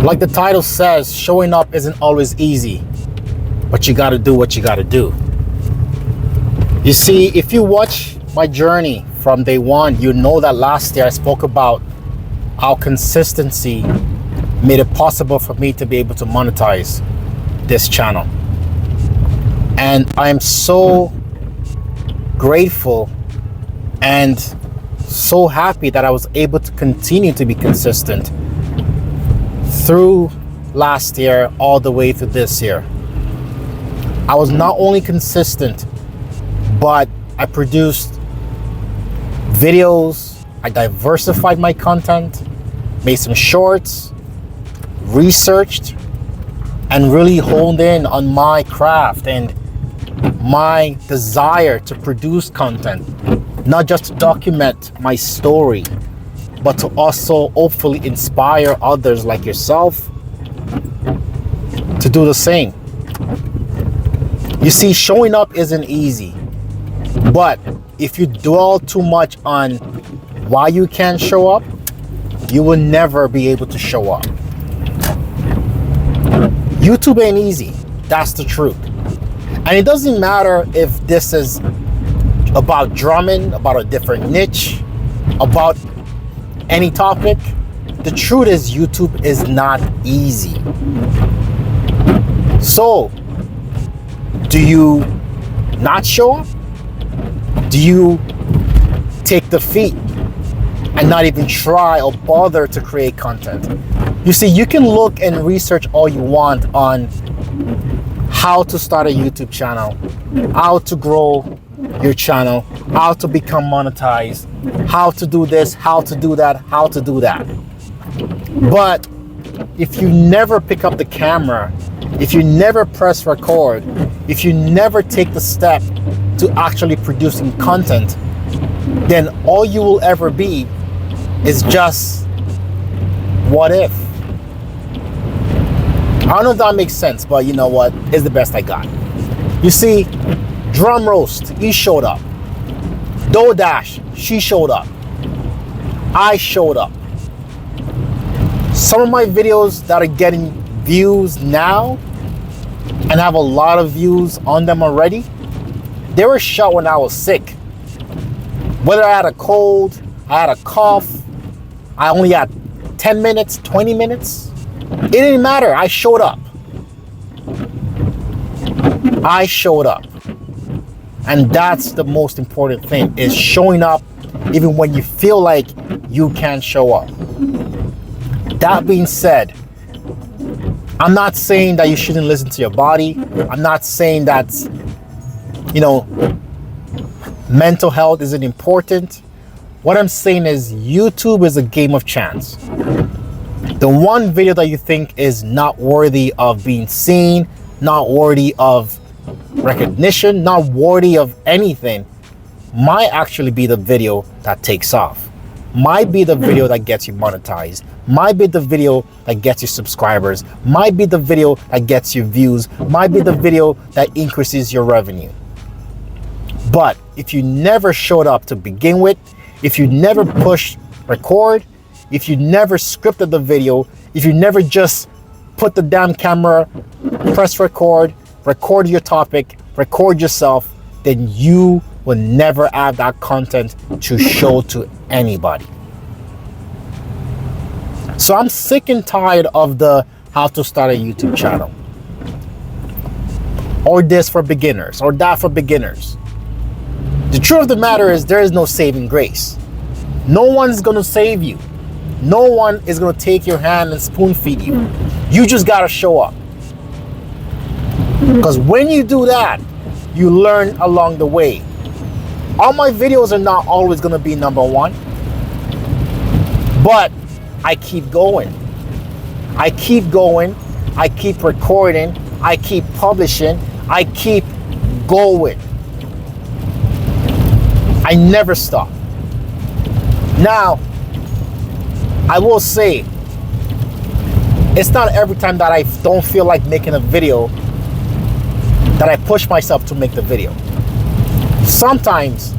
Like the title says, showing up isn't always easy, but you got to do what you got to do. You see, if you watch my journey from day one, you know that last year I spoke about how consistency made it possible for me to be able to monetize this channel. And I am so grateful and so happy that I was able to continue to be consistent through last year all the way through this year. I was not only consistent, but I produced videos, I diversified my content, made some shorts, researched, and really honed in on my craft and my desire to produce content, not just to document my story, but to also hopefully inspire others like yourself to do the same. You see, showing up isn't easy, but if you dwell too much on why you can't show up, you will never be able to show up. YouTube ain't easy, that's the truth. And it doesn't matter if this is about drumming, about a different niche, about any topic. The truth is YouTube is not easy. So, do you not show up? Do you take defeat and not even try or bother to create content? You see, you can look and research all you want on how to start a YouTube channel, how to grow your channel, how to become monetized, how to do this, how to do that, how to do that. But if you never pick up the camera, if you never press record, if you never take the step to actually producing content, then all you will ever be is just what if. I don't know if that makes sense, but you know what? It's the best I got. You see, Drum Roast, he showed up. Dash, she showed up. I showed up. Some of my videos that are getting views now and have a lot of views on them already, they were shot when I was sick. Whether I had a cold, I had a cough, I only had 10 minutes, 20 minutes, it didn't matter. I showed up. I showed up. And that's the most important thing, is showing up even when you feel like you can't show up. That being said, I'm not saying that you shouldn't listen to your body. I'm not saying that, mental health isn't important. What I'm saying is YouTube is a game of chance. The one video that you think is not worthy of being seen, not worthy of recognition, not worthy of anything, might actually be the video that takes off, might be the video that gets you monetized, might be the video that gets you subscribers, might be the video that gets you views, might be the video that increases your revenue. But if you never showed up to begin with, if you never pushed record, if you never scripted the video, if you never just put the damn camera, press record your topic, record yourself, then you will never have that content to show to anybody. So I'm sick and tired of the how to start a YouTube channel, or this for beginners, or that for beginners. The truth of the matter is there is no saving grace. No one's gonna save you. No one is gonna take your hand and spoon feed you. You just gotta show up. Because when you do that, you learn along the way. All my videos are not always gonna be number one, but I keep going. I keep going, I keep recording, I keep publishing, I keep going. I never stop. Now, I will say, it's not every time that I don't feel like making a video that I push myself to make the video. Sometimes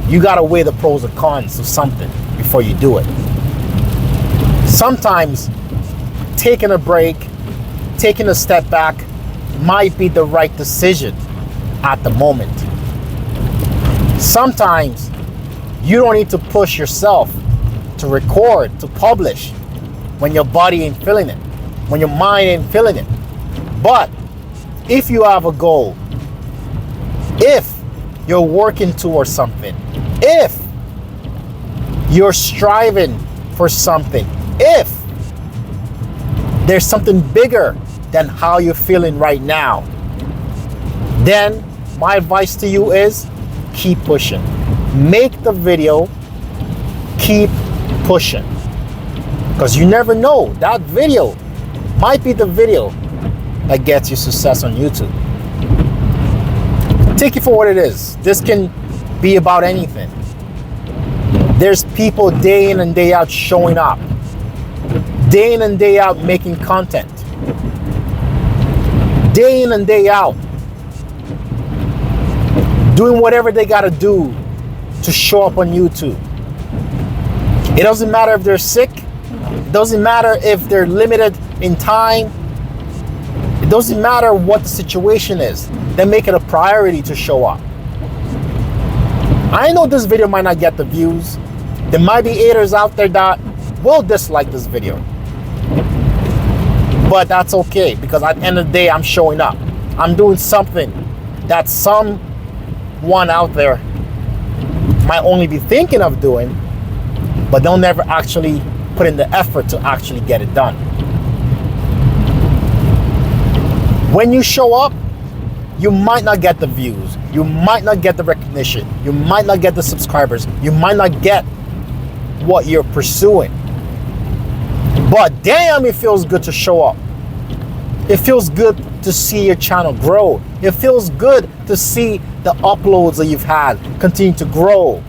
you gotta weigh the pros and cons of something before you do it. Sometimes taking a break, taking a step back might be the right decision at the moment. Sometimes you don't need to push yourself to record, to publish when your body ain't feeling it, when your mind ain't feeling it. But if you have a goal, if you're working towards something, if you're striving for something, if there's something bigger than how you're feeling right now, then my advice to you is keep pushing. Make the video, keep pushing. Because you never know, that video might be the video that gets you success on YouTube. Take it for what it is. This can be about anything. There's people day in and day out showing up, day in and day out making content, day in and day out doing whatever they gotta do to show up on YouTube. It doesn't matter if they're sick. It doesn't matter if they're limited in time. It doesn't matter what the situation is. They make it a priority to show up. I know this video might not get the views. There might be haters out there that will dislike this video. But that's okay, because at the end of the day, I'm showing up. I'm doing something that someone out there might only be thinking of doing, but they'll never actually put in the effort to actually get it done. When you show up, you might not get the views, you might not get the recognition, you might not get the subscribers, you might not get what you're pursuing. But damn, it feels good to show up. It feels good to see your channel grow. It feels good to see the uploads that you've had continue to grow,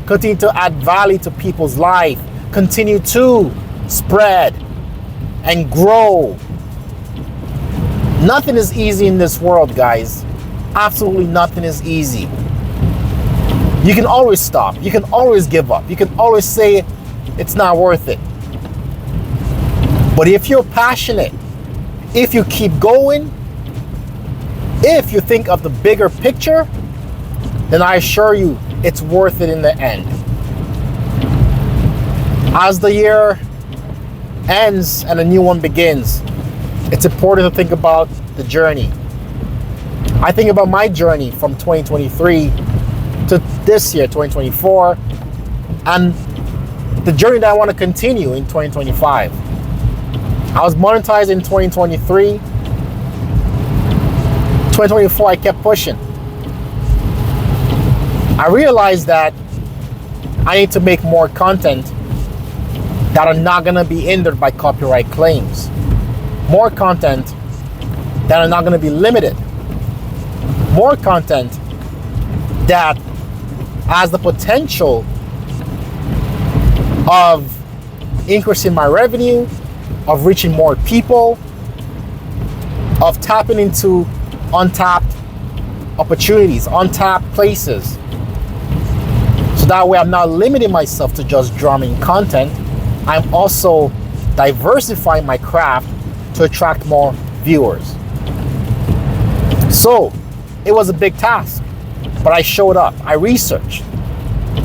continue to add value to people's life, continue to spread and grow. Nothing is easy in this world, guys. Absolutely nothing is easy. You can always stop. You can always give up. You can always say it's not worth it. But if you're passionate, if you keep going, if you think of the bigger picture, then I assure you it's worth it in the end. As the year ends and a new one begins, it's important to think about the journey. I think about my journey from 2023 to this year, 2024, and the journey that I want to continue in 2025. I was monetized in 2023. 2024, I kept pushing. I realized that I need to make more content that are not going to be hindered by copyright claims. More content that are not going to be limited. More content that has the potential of increasing my revenue, of reaching more people, of tapping into untapped opportunities, untapped places. So that way I'm not limiting myself to just drumming content. I'm also diversifying my craft to attract more viewers. So it was a big task, but I showed up, I researched,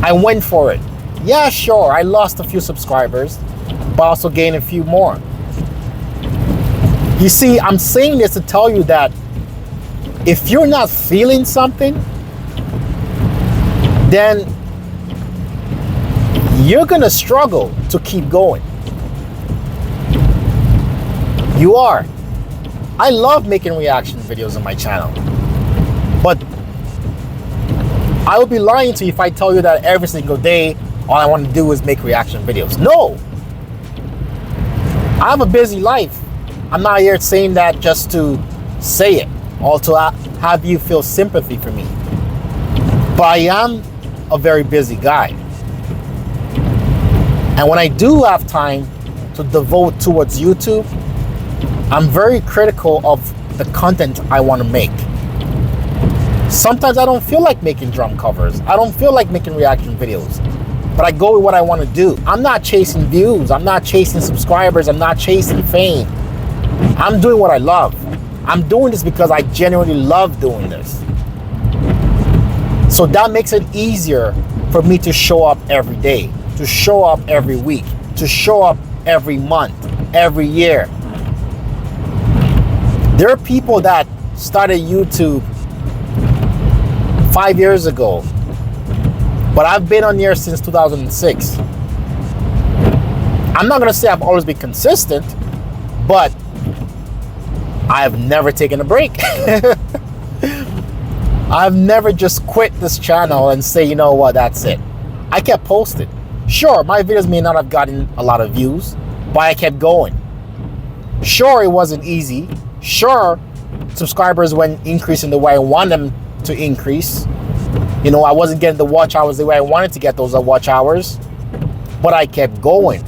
I went for it. Yeah, sure, I lost a few subscribers, but also gained a few more. You see, I'm saying this to tell you that if you're not feeling something, then you're gonna struggle to keep going. You are. I love making reaction videos on my channel, but I would be lying to you if I tell you that every single day all I want to do is make reaction videos. No. I have a busy life. I'm not here saying that just to say it or to have you feel sympathy for me. But I am a very busy guy. And when I do have time to devote towards YouTube, I'm very critical of the content I want to make. Sometimes I don't feel like making drum covers. I don't feel like making reaction videos. but I go with what I want to do. I'm not chasing views. I'm not chasing subscribers. I'm not chasing fame. I'm doing what I love. I'm doing this because I genuinely love doing this. So that makes it easier for me to show up every day, to show up every week, to show up every month, every year. There are people that started YouTube 5 years ago, but I've been on here since 2006. I'm not gonna say I've always been consistent, but I've never taken a break. I've never just quit this channel and say, you know what, that's it. I kept posting. Sure, my videos may not have gotten a lot of views, but I kept going. Sure, it wasn't easy. Sure, subscribers weren't increasing the way I want them to increase. You know, I wasn't getting the watch hours the way I wanted to get those watch hours, but I kept going.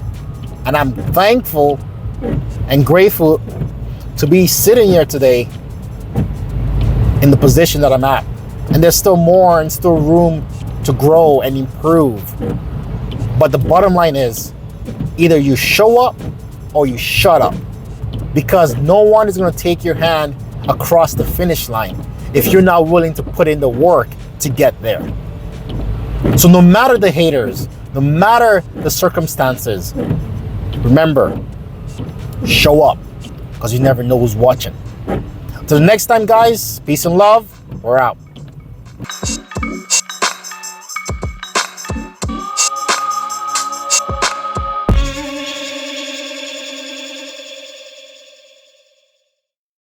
And I'm thankful and grateful to be sitting here today in the position that I'm at. And there's still more and still room to grow and improve. But the bottom line is, either you show up or you shut up, because no one is going to take your hand across the finish line if you're not willing to put in the work to get there. So no matter the haters, no matter the circumstances, remember, show up, because you never know who's watching. Till the next time, guys, peace and love. We're out.